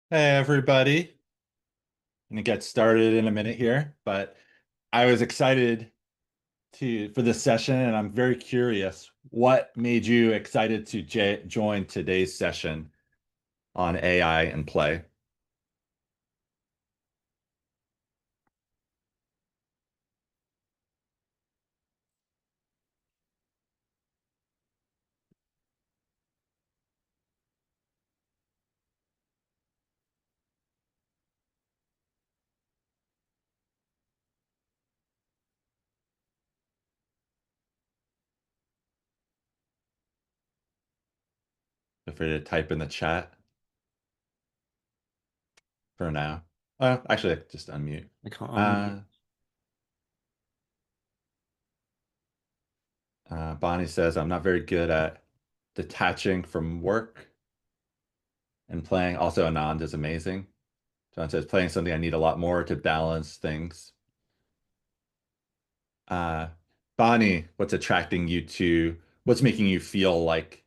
Hey everybody. I'm gonna get started in a minute here, but I was excited to for this session and I'm very curious what made you excited to join today's session on AI and play. Feel free to type in the chat for now. Actually, just unmute. I can't unmute. Uh, Bonnie says, I'm not very good at detaching from work and playing. Also, Anand is amazing. John says, playing something I need a lot more to balance things. Uh, Bonnie, what's attracting you to, what's making you feel like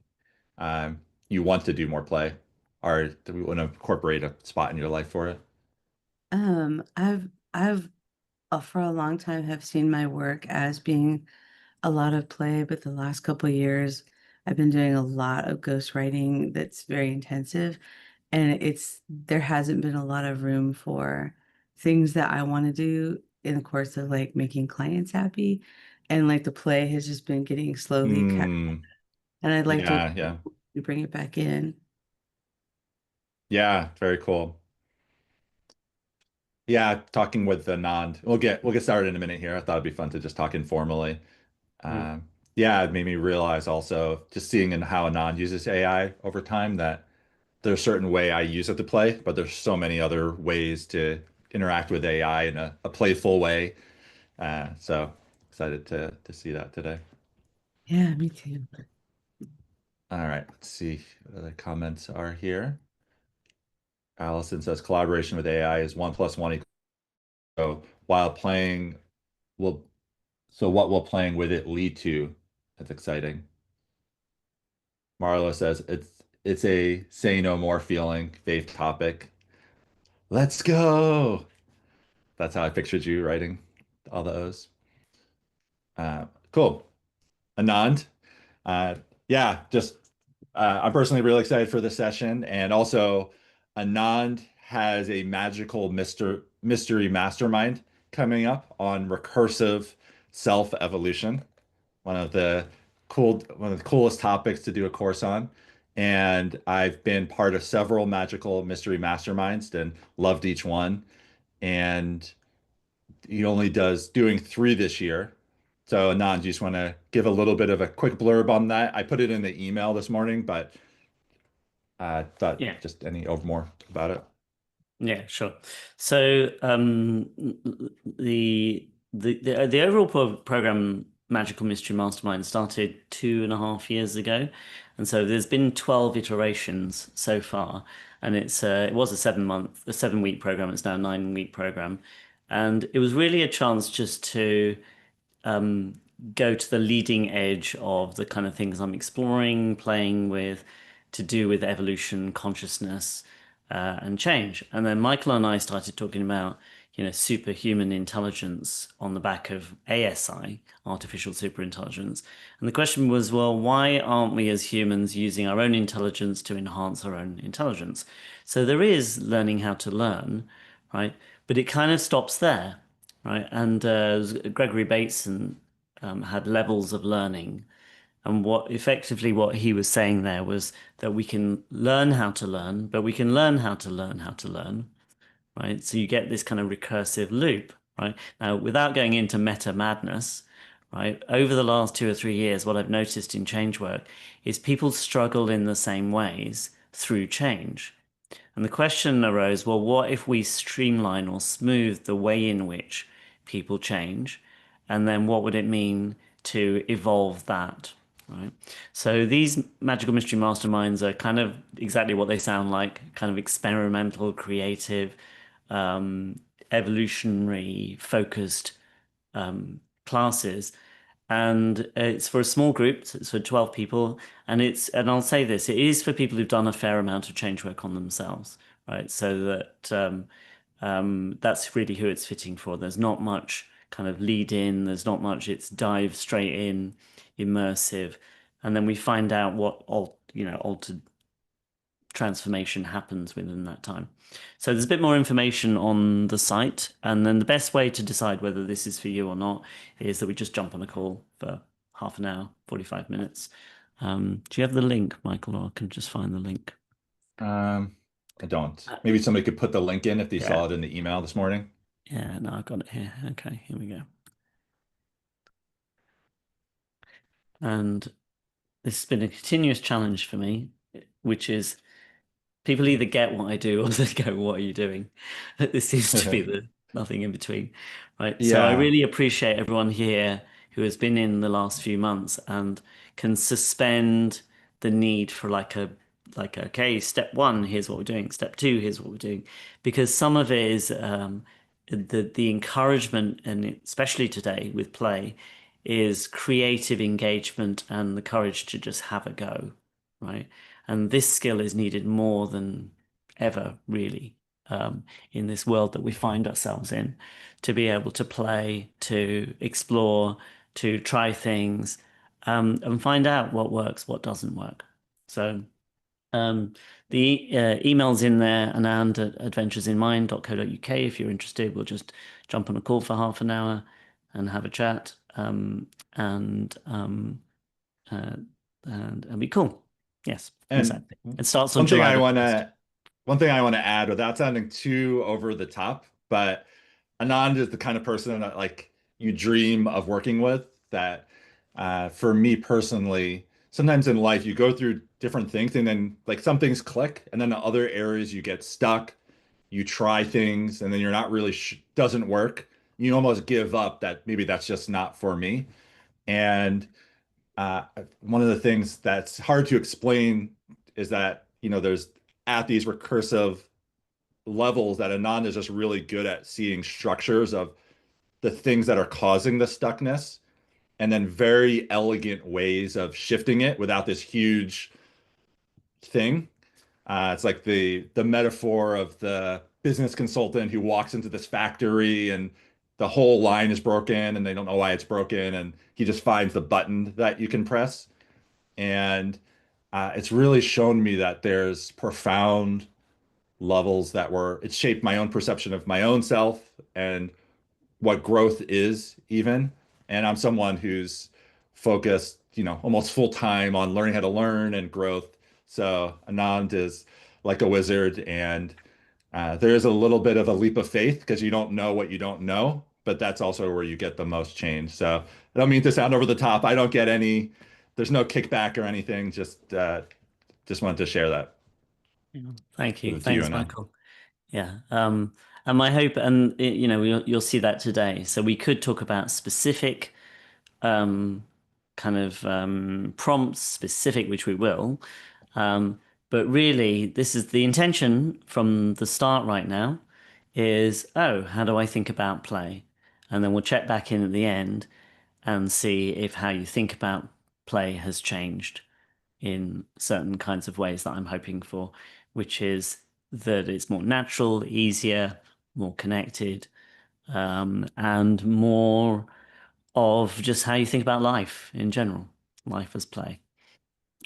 you want to do more play or do we want to incorporate a spot in your life for it? I've for a long time have seen my work as being a lot of play, but the last couple of years I've been doing a lot of ghostwriting that's very intensive, and there hasn't been a lot of room for things that I want to do in the course of like making clients happy, and like the play has just been getting slowly cut, Hmm. and I'd like to Yeah, yeah. bring it back in. Yeah, very cool. Yeah, talking with Anand. We'll get started in a minute here. I thought it'd be fun to just talk informally. Mm. Yeah, it made me realize also just seeing in how Anand uses AI over time that there's a certain way I use it to play, but there's so many other ways to interact with AI in a playful way. So excited to see that today. Yeah, me too. All right, let's see what other comments are here. Allison says collaboration with AI is 1 + 1 equals. So while playing will so what will playing with it lead to? That's exciting. Marlo says it's a say no more feeling, faith topic. Let's go. That's how I pictured you writing all the O's. Cool. Anand. Uh, yeah, just I'm personally really excited for this session, and also Anand has a magical mystery mastermind coming up on recursive self-evolution, one of the coolest topics to do a course on. And I've been part of several magical mystery masterminds and loved each one. And he only does doing 3 this year. So, Anand, you just want to give a little bit of a quick blurb on that? I put it in the email this morning, but I thought Yeah, just any over more about it. yeah, sure. So the overall program Magical Mystery Mastermind started 2.5 years ago, and so there's been 12 iterations so far, and it was a 7 week program. It's now a 9 week program, and it was really a chance just to go to the leading edge of the kind of things I'm exploring, playing with, to do with evolution, consciousness, and change. And then Michael and I started talking about, superhuman intelligence on the back of ASI, artificial superintelligence. And the question was, well, why aren't we as humans using our own intelligence to enhance our own intelligence? So there is learning how to learn, right? But it kind of stops there, right? And Gregory Bateson had levels of learning, and what he was saying there was that we can learn how to learn, but we can learn how to learn how to learn, right? So you get this kind of recursive loop, right? Now, without going into meta madness, right? Over the last 2 or 3 years, what I've noticed in change work is people struggle in the same ways through change. And the question arose, well, what if we streamline or smooth the way in which people change? And then what would it mean to evolve that? Right. So these magical mystery masterminds are kind of exactly what they sound like, kind of experimental, creative, um, evolutionary focused classes, and it's for a small group, so it's for 12 people, and I'll say this, it is for people who've done a fair amount of change work on themselves, right? So that that's really who it's fitting for. There's not much kind of lead in, there's not much, it's dive straight in, immersive. And then we find out what altered transformation happens within that time. So there's a bit more information on the site. And then the best way to decide whether this is for you or not is that we just jump on a call for half an hour, 45 minutes. Do you have the link, Michael, or I can just find the link? I don't. Maybe somebody could put the link in if they Yeah. saw it in the email this morning. Yeah, no, I've got it here. Okay, here we go. And this has been a continuous challenge for me, which is people either get what I do or they go, "What are you doing?" This seems to be the nothing in between, right? So I Yeah. really appreciate everyone here who has been in the last few months and can suspend the need for like okay, step one, here's what we're doing. Step two, here's what we're doing, because some of it is the encouragement, and especially today with play, is creative engagement and the courage to just have a go, right? And this skill is needed more than ever, really, in this world that we find ourselves in, to be able to play, to explore, to try things, and find out what works, what doesn't work. So the email's in there, anand at adventuresinmind.co.uk. If you're interested, we'll just jump on a call for half an hour and have a chat, and uh, and it'll be cool. Yes, And exactly. It starts on one thing July I the want 1st. to one thing I want to add without sounding too over the top, but Anand is the kind of person that like you dream of working with. That for me personally, sometimes in life you go through different things and then like some things click, and then the other areas you get stuck. You try things and then you're not really sh doesn't work. You almost give up that maybe that's just not for me. And uh, one of the things that's hard to explain is that, there's at these recursive levels that Anand is just really good at seeing structures of the things that are causing the stuckness and then very elegant ways of shifting it without this huge thing. It's like the metaphor of the business consultant who walks into this factory and the whole line is broken and they don't know why it's broken and he just finds the button that you can press. And it's really shown me that there's profound levels that it's shaped my own perception of my own self and what growth is even. And I'm someone who's focused, almost full time on learning how to learn and growth. So Anand is like a wizard, and there is a little bit of a leap of faith because you don't know what you don't know, but that's also where you get the most change. So I don't mean to sound over the top. I don't get any, there's no kickback or anything. Just wanted to share that Yeah. Thank you. with you, Thanks, Anand. Michael. Yeah. And my hope, and you'll see that today. So we could talk about specific um, kind of prompts, specific, which we will. Um, but really, this is the intention from the start right now is, oh, how do I think about play? And then we'll check back in at the end and see if how you think about play has changed in certain kinds of ways that I'm hoping for, which is that it's more natural, easier, more connected, and more of just how you think about life in general, life as play.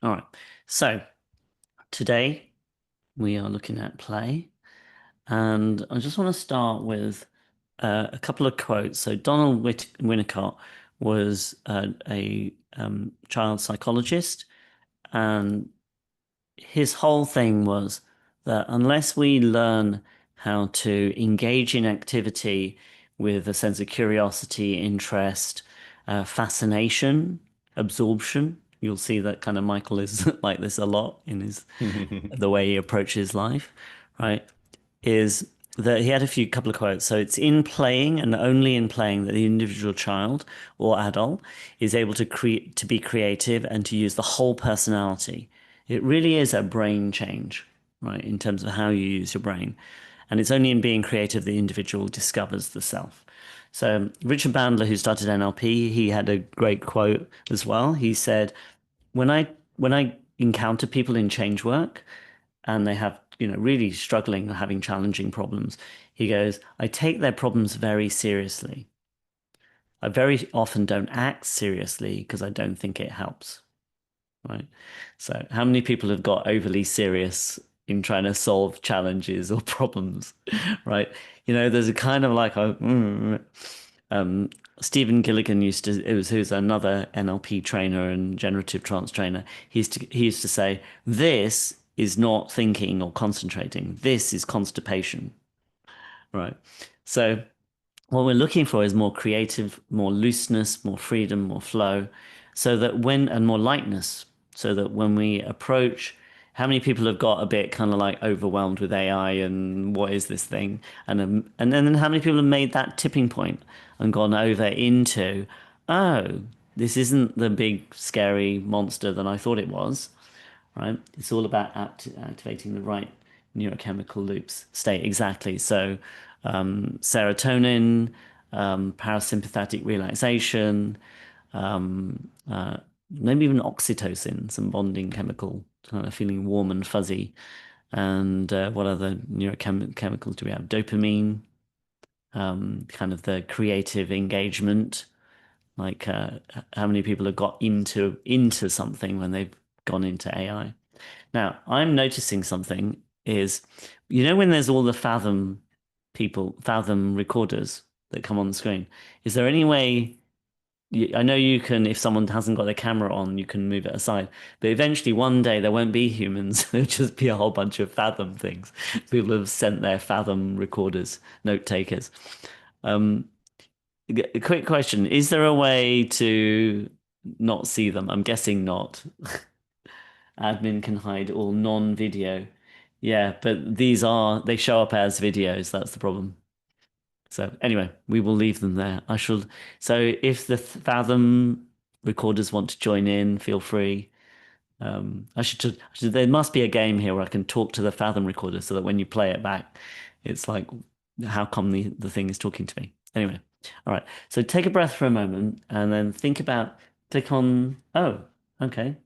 All right. So today we are looking at play, and I just want to start with a couple of quotes. So Donald Winnicott was a child psychologist, and his whole thing was that unless we learn how to engage in activity with a sense of curiosity, interest, fascination, absorption, you'll see that kind of Michael is like this a lot in his the way he approaches life, right? Is that he had a few couple of quotes. So it's in playing and only in playing that the individual child or adult is able to create to be creative and to use the whole personality. It really is a brain change, right, in terms of how you use your brain. And it's only in being creative the individual discovers the self. So Richard Bandler, who started NLP, he had a great quote as well. He said, when I encounter people in change work, and they have, really struggling or having challenging problems, he goes, I take their problems very seriously. I very often don't act seriously because I don't think it helps. Right. So, how many people have got overly serious in trying to solve challenges or problems? Right. There's a kind of like Stephen Gilligan who's another NLP trainer and generative trance trainer. He used to say, this is not thinking or concentrating. This is constipation. Right. So, what we're looking for is more creative, more looseness, more freedom, more flow, and more lightness, so that when we approach, how many people have got a bit kind of like overwhelmed with AI and what is this thing? And then how many people have made that tipping point and gone over into, oh, this isn't the big scary monster that I thought it was, right? It's all about activating the right neurochemical loops state exactly. So serotonin, parasympathetic relaxation, maybe even oxytocin, some bonding chemical, kind of feeling warm and fuzzy. And what other neurochemicals do we have? Dopamine, kind of the creative engagement. Like how many people have got into something when they've gone into AI? Now, I'm noticing something is, when there's all the Fathom recorders that come on the screen, is there any way, I know you can, if someone hasn't got their camera on, you can move it aside, but eventually one day there won't be humans. There'll just be a whole bunch of Fathom things. People have sent their Fathom recorders, note takers. Um, a quick question, is there a way to not see them? I'm guessing not. Admin can hide all non-video. Yeah, but they show up as videos. That's the problem. So anyway, we will leave them there. So if the Fathom recorders want to join in, feel free. There must be a game here where I can talk to the Fathom recorder so that when you play it back, it's like, how come the thing is talking to me? Anyway, all right. So take a breath for a moment and then click on, oh, okay.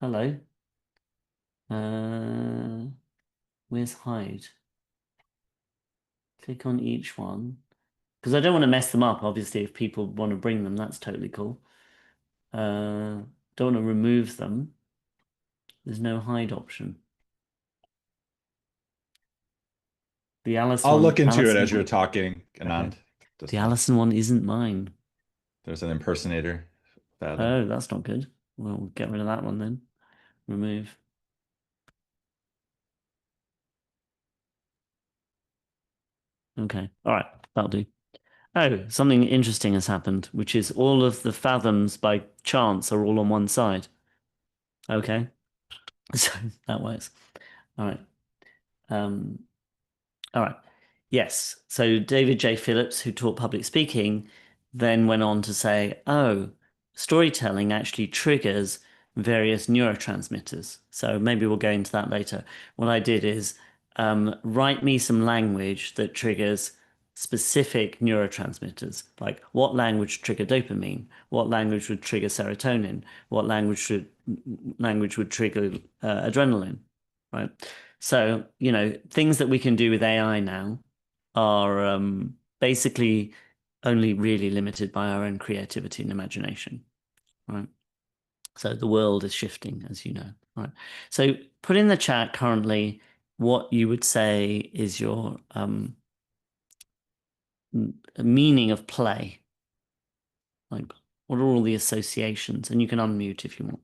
Hello. Uh, where's hide? Click on each one. Because I don't want to mess them up, obviously, if people want to bring them, that's totally cool. Don't want to remove them. There's no hide option. The I'll look into it Alison as you're one. talking, Okay. Anand. The Just Alison one isn't mine. there's an impersonator. Fathom. Oh, that's not good. We'll get rid of that one then. Remove. Okay. All right. That'll do. Oh, something interesting has happened, which is all of the fathoms by chance are all on one side. Okay. So that works. All right. Um, all right. Yes. So David J. Phillips, who taught public speaking, then went on to say, oh, storytelling actually triggers various neurotransmitters. So maybe we'll go into that later. What I did is write me some language that triggers specific neurotransmitters, like what language trigger dopamine, what language would trigger serotonin, what language would trigger adrenaline, right? So, things that we can do with AI now are basically only really limited by our own creativity and imagination, right? So the world is shifting, as you know, right? So put in the chat currently what you would say is your meaning of play. Like, what are all the associations? And you can unmute if you want.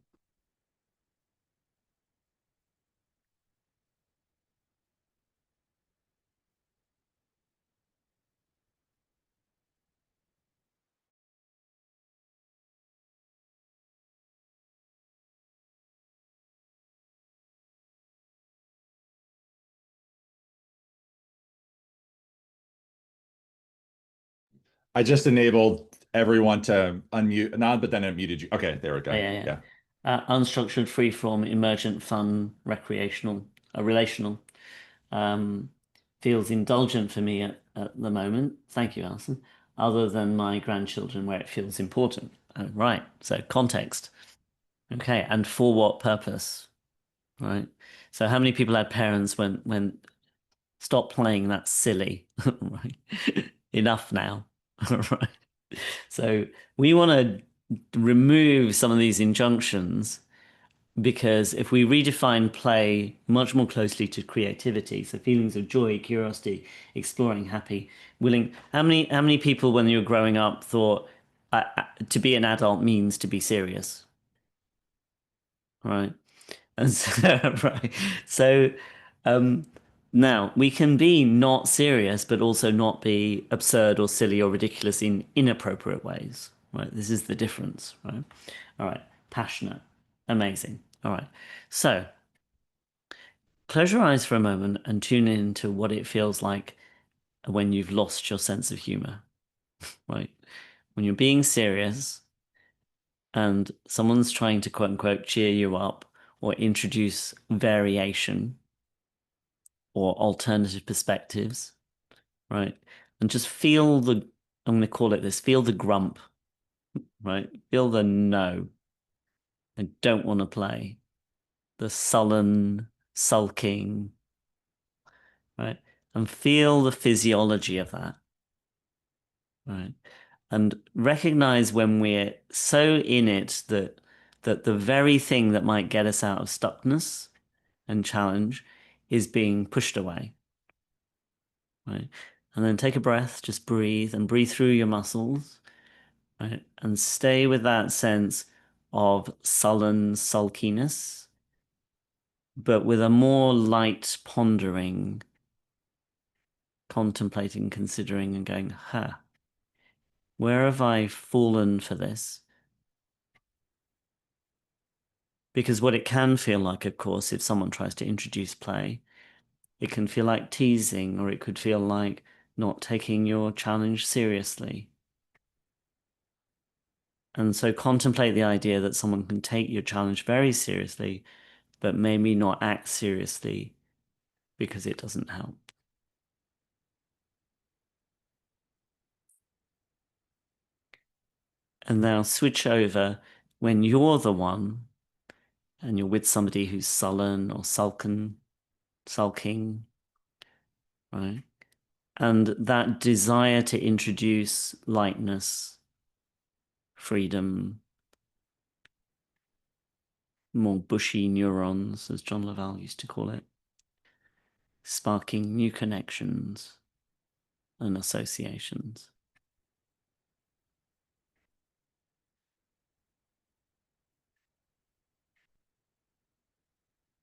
I just enabled everyone to unmute Anand, but then it muted you. Okay, there we Yeah, go. yeah, yeah. Yeah. Unstructured, free-form, emergent, fun, recreational, relational. Um, feels indulgent for me at the moment. Thank you, Alison. Other than my grandchildren, where it feels important. Oh, right. So context. Okay. And for what purpose? right? So how many people had parents when stop playing, that's silly, right? Enough now, right? So we want to remove some of these injunctions, because if we redefine play much more closely to creativity, so feelings of joy, curiosity, exploring, happy, willing. How many people when you were growing up thought to be an adult means to be serious, right? And so, right. So now we can be not serious, but also not be absurd or silly or ridiculous in inappropriate ways, right? This is the difference, right? All right. Passionate. Amazing. All right. So close your eyes for a moment and tune in to what it feels like when you've lost your sense of humor, right? When you're being serious and someone's trying to quote unquote cheer you up or introduce variation or alternative perspectives, right? And just feel I'm going to call it this, feel the grump, right? Feel the no, I don't want to play, the sullen, sulking, right? And feel the physiology of that, right? And recognize when we're so in it that the very thing that might get us out of stuckness and challenge is being pushed away, right? And then take a breath, just breathe and breathe through your muscles, right? And stay with that sense of sullen sulkiness, but with a more light pondering, contemplating, considering, and going, where have I fallen for this? Because what it can feel like, of course, if someone tries to introduce play, it can feel like teasing, or it could feel like not taking your challenge seriously. And so contemplate the idea that someone can take your challenge very seriously, but maybe not act seriously because it doesn't help. And now switch over when you're the one and you're with somebody who's sullen or sulking, right? And that desire to introduce lightness, freedom, more bushy neurons, as John Laval used to call it, sparking new connections and associations.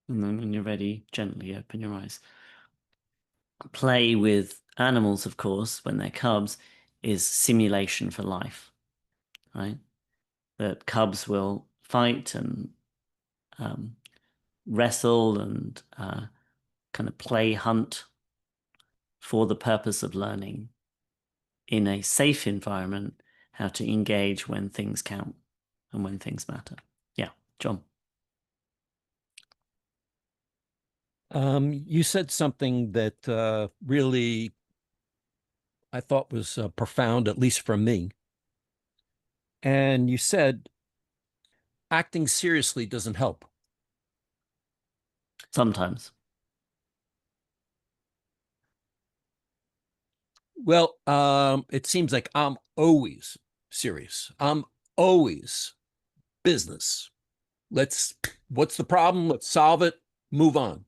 And then when you're ready, gently open your eyes. Play with animals, of course, when they're cubs, is simulation for life, right? That cubs will fight and wrestle and kind of play hunt for the purpose of learning in a safe environment how to engage when things count and when things matter. Yeah, John. You said something that really I thought was profound, at least for me. And you said acting seriously doesn't help. Sometimes. Well, it seems like I'm always serious. I'm always business. What's the problem? Let's solve it, move on.